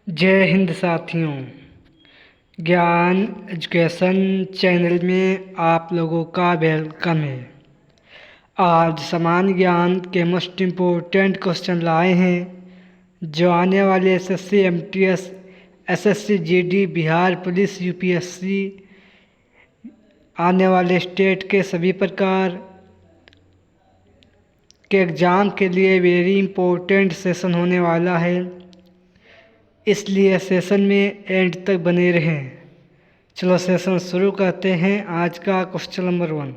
जय हिंद साथियों। ज्ञान एजुकेशन चैनल में आप लोगों का वेलकम है। आज सामान्य ज्ञान के मोस्ट इम्पोर्टेंट क्वेश्चन लाए हैं जो आने वाले SSC MTS SSC GD Bihar police UPSC आने वाले स्टेट के सभी प्रकार के एग्ज़ाम के लिए वेरी इम्पोर्टेंट सेशन होने वाला है, इसलिए सेशन में एंड तक बने रहें। चलो सेशन शुरू करते हैं। आज का क्वेश्चन नंबर 1,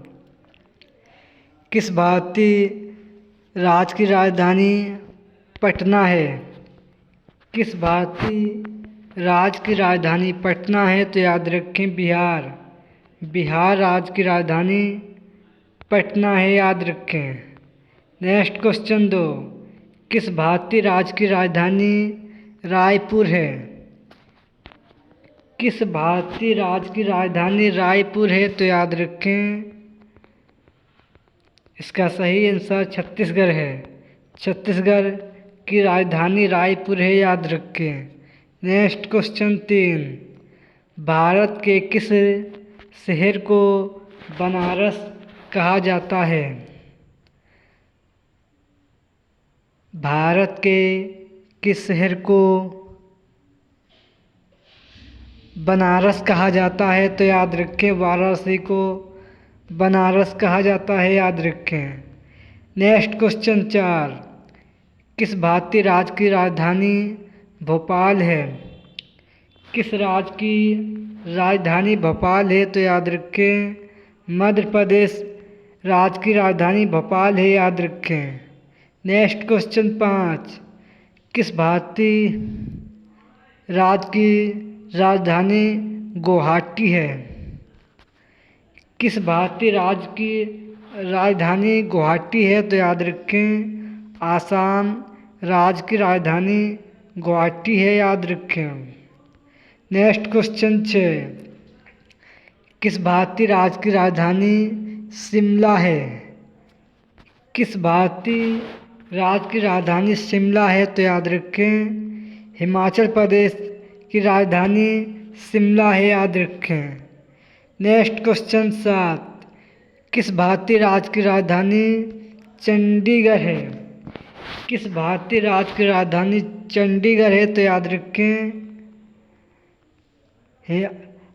किस भारतीय राज्य की राजधानी पटना है? किस भारतीय राज्य की राजधानी पटना है? तो याद रखें बिहार। बिहार राज्य की राजधानी पटना है, याद रखें। नेक्स्ट क्वेश्चन 2, किस भारतीय राज्य की राजधानी रायपुर है? किस भारतीय राज्य की राजधानी रायपुर है? तो याद रखें इसका सही आंसर छत्तीसगढ़ है। छत्तीसगढ़ की राजधानी रायपुर है, याद रखें। नेक्स्ट क्वेश्चन 3, भारत के किस शहर को बनारस कहा जाता है? भारत के किस शहर को बनारस कहा जाता है? तो याद रखें वाराणसी को बनारस कहा जाता है, याद रखें। नेक्स्ट क्वेश्चन 4, किस भारतीय राज्य की राजधानी भोपाल है? किस राज्य की राजधानी भोपाल है? तो याद रखें मध्य प्रदेश राज्य की राजधानी भोपाल है, याद रखें। नेक्स्ट क्वेश्चन 5, किस भारतीय राज्य की राजधानी गुवाहाटी है? किस भारतीय राज्य की राजधानी गुवाहाटी है? तो याद रखें आसाम राज्य की राजधानी गुवाहाटी है, याद रखें। नेक्स्ट क्वेश्चन 6, किस भारतीय राज्य की राजधानी शिमला है? किस भारतीय राज्य की राजधानी शिमला है? तो याद रखें हिमाचल प्रदेश की राजधानी शिमला है, याद रखें। नेक्स्ट क्वेश्चन 7, किस भारतीय राज्य की राजधानी चंडीगढ़ है? किस भारतीय राज्य की राजधानी चंडीगढ़ है? तो याद रखें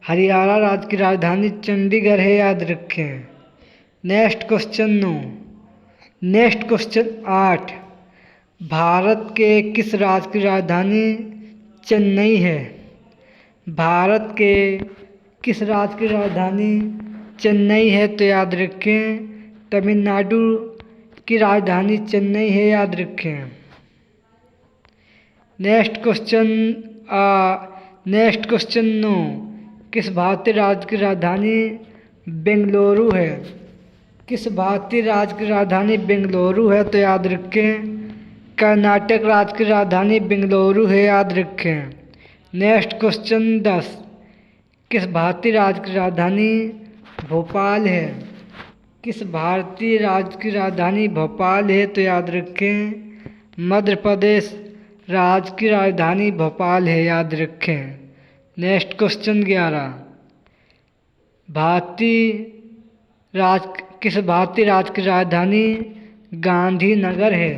हरियाणा राज्य की राजधानी चंडीगढ़ है, याद रखें। Next question 9, next question 8, Bharat के किस राज्य की राजधानी चेन्नई है? भारत के किस राज्य की राजधानी चेन्नई है? तो याद रखें तमिलनाडु की राजधानी चेन्नई है, याद रखें। नेक्स्ट क्वेश्चन 9, किस भारतीय राज्य की राजधानी बेंगलुरु है? किस भारतीय राज्य की राजधानी बेंगलुरु है? तो याद रखें कर्नाटक राज्य की राजधानी बेंगलुरु है, याद रखें। नेक्स्ट क्वेश्चन 10, किस भारतीय राज्य की राजधानी भोपाल है? किस भारतीय राज्य की राजधानी भोपाल है? तो याद रखें मध्य प्रदेश राज्य की राजधानी भोपाल है, याद रखें। नेक्स्ट क्वेश्चन 11, किस भारतीय राज्य की राजधानी गांधीनगर है?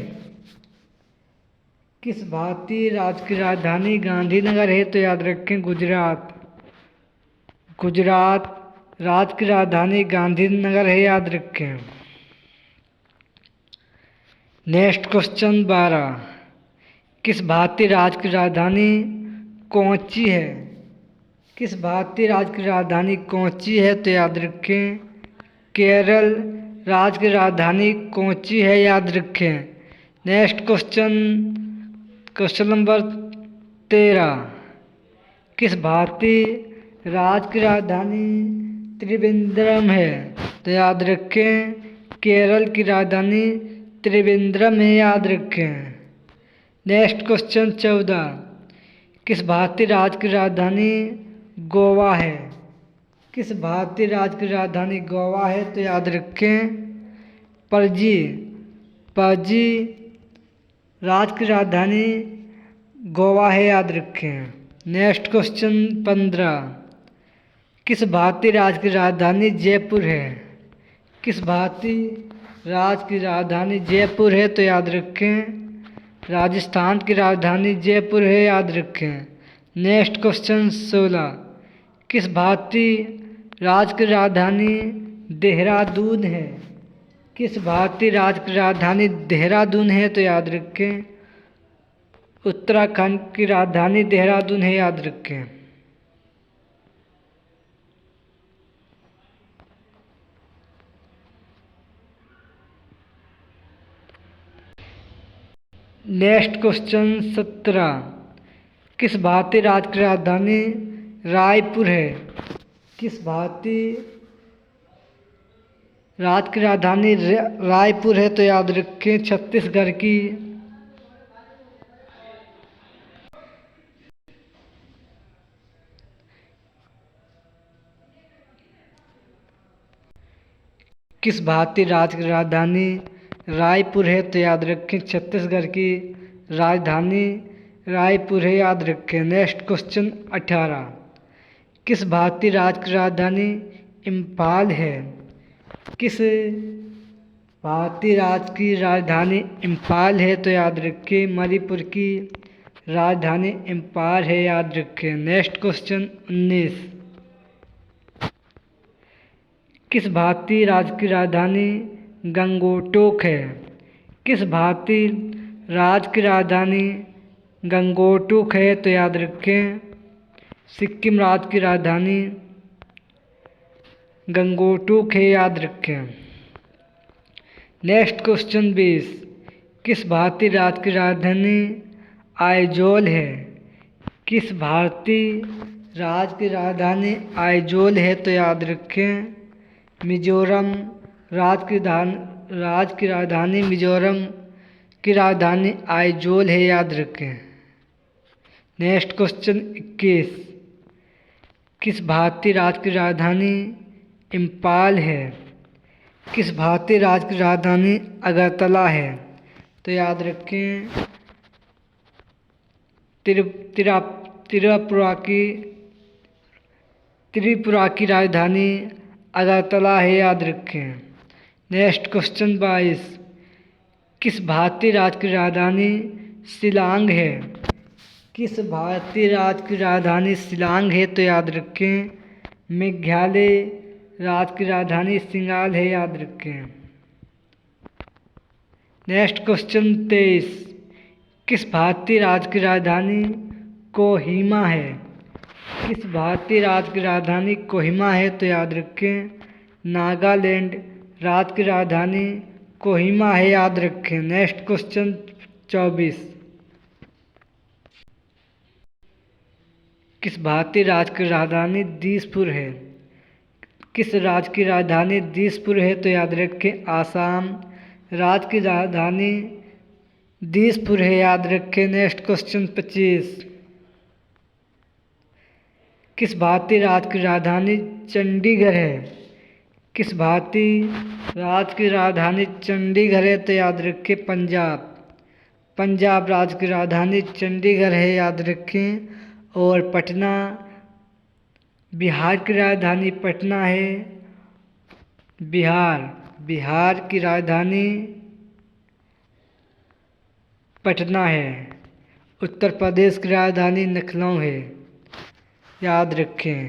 किस भारतीय राज्य की राजधानी गांधीनगर है? तो याद रखें गुजरात। गुजरात राज्य की राजधानी गांधीनगर है, याद रखें। नेक्स्ट क्वेश्चन 12, किस भारतीय राज्य की राजधानी कोच्चि है? किस भारतीय राज्य की राजधानी कोच्चि है? तो याद रखें केरल राज्य की राजधानी कोच्चि है, याद रखें। नेक्स्ट क्वेश्चन नंबर 13, किस भारतीय राज्य की राजधानी त्रिवेंद्रम है? तो याद रखें केरल की राजधानी त्रिवेंद्रम है, याद रखें। नेक्स्ट क्वेश्चन 14, किस भारतीय राज्य की राजधानी गोवा है? किस भारतीय राज्य की राजधानी गोवा है? तो याद रखें पणजी राज्य की राजधानी गोवा है, याद रखें। Next question 15। किस भारतीय राज्य की राजधानी जयपुर है? किस भारतीय राज्य की राजधानी जयपुर है? तो याद रखें राजस्थान की राजधानी जयपुर है, याद रखें। Next question 16। किस भारतीय राज्य की राजधानी देहरादून है? किस भारतीय राज्य की राजधानी देहरादून है? तो याद रखें उत्तराखंड की राजधानी देहरादून है, याद रखें। Next question 17। किस भारतीय राज्य की राजधानी रायपुर है? किस भारतीय राज्य की राजधानी रायपुर है? तो याद रखें छत्तीसगढ़ की। किस भारतीय राज्य की राजधानी रायपुर है? तो याद रखें छत्तीसगढ़ की राजधानी रायपुर है, याद रखें। Next question 18। किस भारतीय राज्य की राजधानी इम्फाल है? किस भारतीय राज्य की राजधानी इम्फाल है? तो याद रखें मणिपुर की राजधानी इम्फाल है, याद रखें। Next question 19। किस भारतीय राज्य की राजधानी गंगोटोक है? किस भारतीय राज्य की राजधानी गंगोटोक है? तो याद रखें सिक्किम राज्य की राजधानी गंगोटोक है, याद रखें। Next question 20। किस भारतीय राज्य की राजधानी आइजोल है? किस भारतीय राज्य की राजधानी आइजोल है? तो याद रखें मिजोरम राज्य की राजधानी मिजोरम की राजधानी आइजोल है, याद रखें। Next question 21। किस भारतीय राज्य की राजधानी इम्फाल है? किस भारतीय राज्य की राजधानी अगरतला है? तो याद रखें त्रिपुरा की राजधानी अगरतला है, याद रखें। Next question 22। किस भारतीय राज्य की राजधानी शिलांग है? किस भारतीय राज्य की राजधानी शिलांग है? तो याद रखें मेघालय राज्य की राजधानी शिंगाल है, याद रखें। Next question 23। किस भारतीय राज्य की राजधानी कोहिमा है? किस भारतीय राज्य की राजधानी कोहिमा है? तो याद रखें नागालैंड राज्य की राजधानी कोहिमा है, याद रखें। Next question 24। किस भारतीय राज्य की राजधानी दिसपुर है? किस राज्य की राजधानी दिसपुर है? तो याद रखें आसाम राज्य की राजधानी दिसपुर है, याद रखें। Next question 25। किस भारतीय राज्य की राजधानी चंडीगढ़ है? किस भारतीय राज्य की राजधानी चंडीगढ़ है? तो याद रखें पंजाब राज्य की राजधानी चंडीगढ़ है, याद रखें। और पटना बिहार की राजधानी पटना है। बिहार की राजधानी पटना है। उत्तर प्रदेश की राजधानी लखनऊ है, याद रखें।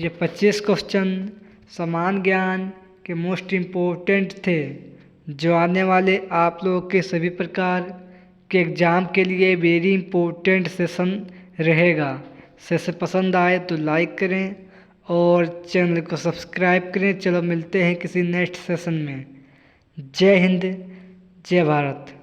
ये 25 क्वेश्चन समान ज्ञान के मोस्ट इम्पोर्टेंट थे, जो आने वाले आप लोगों के सभी प्रकार के एग्ज़ाम के लिए वेरी इम्पोर्टेंट सेशन रहेगा। सेशन पसंद आए तो लाइक करें और चैनल को सब्सक्राइब करें। चलो मिलते हैं किसी नेक्स्ट सेशन में। जय हिंद, जय भारत।